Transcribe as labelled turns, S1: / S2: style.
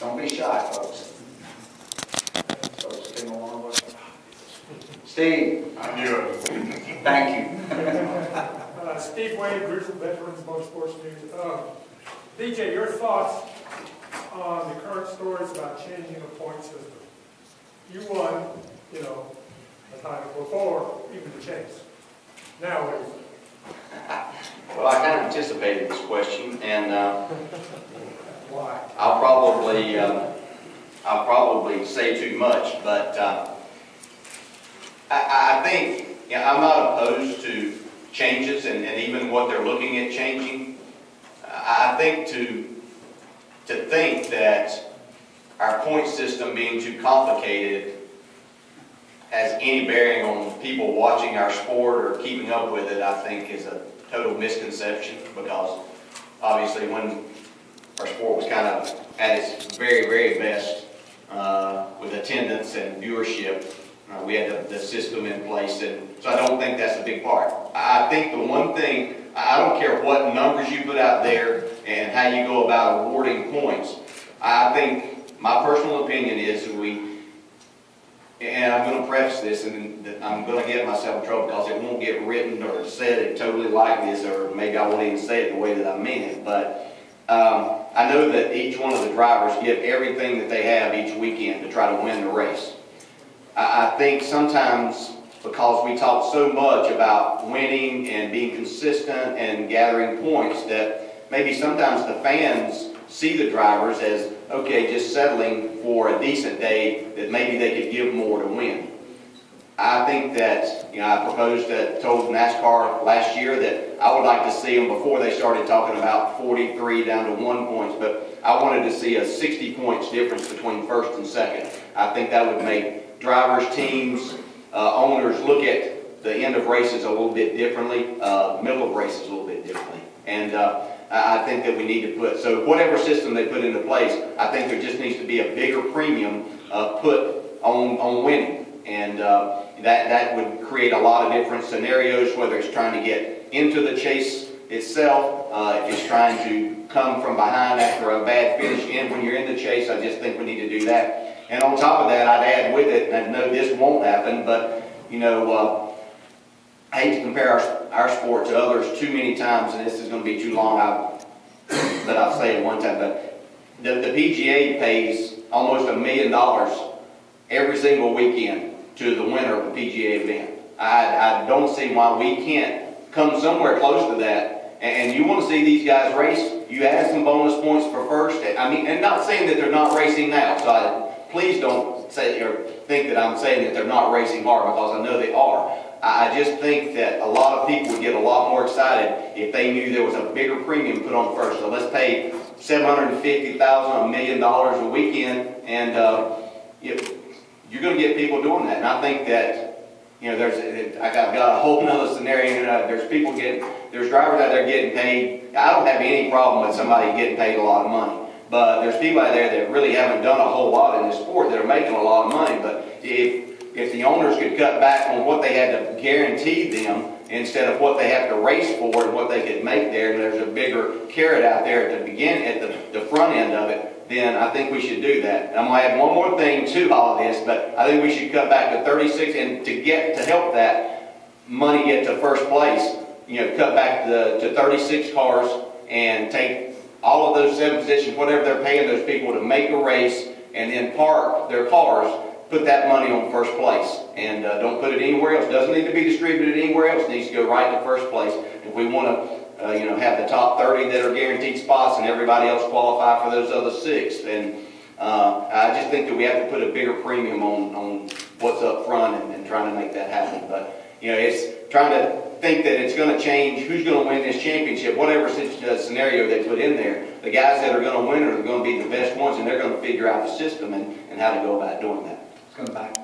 S1: Don't be shy, folks. Folks came along with it. Steve.
S2: I knew it.
S1: Thank you.
S3: Steve Wayne, Grizzle Veterans Motorsports News. DJ, your thoughts on the current stories about changing the point system? You won, you know, a time before even the chase. Now what do you think?
S4: Well, I kind of anticipated this question, and
S3: Why?
S4: I'll probably say too much, but I think, I'm not opposed to changes and even what they're looking at changing. I think to think that our point system being too complicated has any bearing on people watching our sport or keeping up with it, I think is a total misconception, because obviously when our sport was kind of at its very, very best with attendance and viewership, we had the system in place, and so I don't think that's a big part. I think the one thing, I don't care what numbers you put out there and how you go about awarding points, I think my personal opinion is and I'm going to preface this, and I'm going to get myself in trouble because it won't get written or said totally like this, or maybe I won't even say it the way that I mean it, but I know that each one of the drivers give everything that they have each weekend to try to win the race. I think sometimes, because we talk so much about winning and being consistent and gathering points, that maybe sometimes the fans see the drivers as, okay, just settling for a decent day that maybe they could give more to win. I think that, I told NASCAR last year that I would like to see them, before they started talking about 43 down to 1 points, but I wanted to see a 60 points difference between first and second. I think that would make drivers, teams, owners look at the end of races a little bit differently, middle of races a little bit differently. And I think that we need to put, so whatever system they put into place, I think there just needs to be a bigger premium put on winning. And that would create a lot of different scenarios, whether it's trying to get into the chase itself, if it's trying to come from behind after a bad finish when you're in the chase. I just think we need to do that. And on top of that, I'd add with it, and I know this won't happen, but, I hate to compare our sport to others too many times, and this is going to be too long, but I'll say it one time, but the PGA pays almost $1 million every single weekend to the winner of the PGA event. I don't see why we can't come somewhere close to that. And you want to see these guys race, you add some bonus points for first. I mean, and not saying that they're not racing now, so please don't say or think that I'm saying that they're not racing hard, because I know they are. I just think that a lot of people would get a lot more excited if they knew there was a bigger premium put on first. So let's pay $750,000, $1 million a weekend, and you're going to get people doing that. And I think that, I've got a whole nother scenario. There's drivers out there getting paid. I don't have any problem with somebody getting paid a lot of money. But there's people out there that really haven't done a whole lot in this sport that are making a lot of money. But if the owners could cut back on what they had to guarantee them instead of what they have to race for and what they could make there, and there's a bigger carrot out there at the front end of it, then I think we should do that. I'm going to add one more thing to all of this, but I think we should cut back to 36, and to help that money get to first place, cut back to 36 cars and take all of those 7 positions, whatever they're paying those people to make a race, and then park their cars, put that money on first place. And don't put it anywhere else. It doesn't need to be distributed anywhere else. It needs to go right to first place. If we want to have the top 30 that are guaranteed spots and everybody else qualify for those other 6, then I just think that we have to put a bigger premium on what's up front and trying to make that happen. But it's trying to think that it's going to change who's going to win this championship, whatever scenario they put in there. The guys that are going to win are going to be the best ones, and they're going to figure out the system and how to go about doing that.
S1: Let's go back.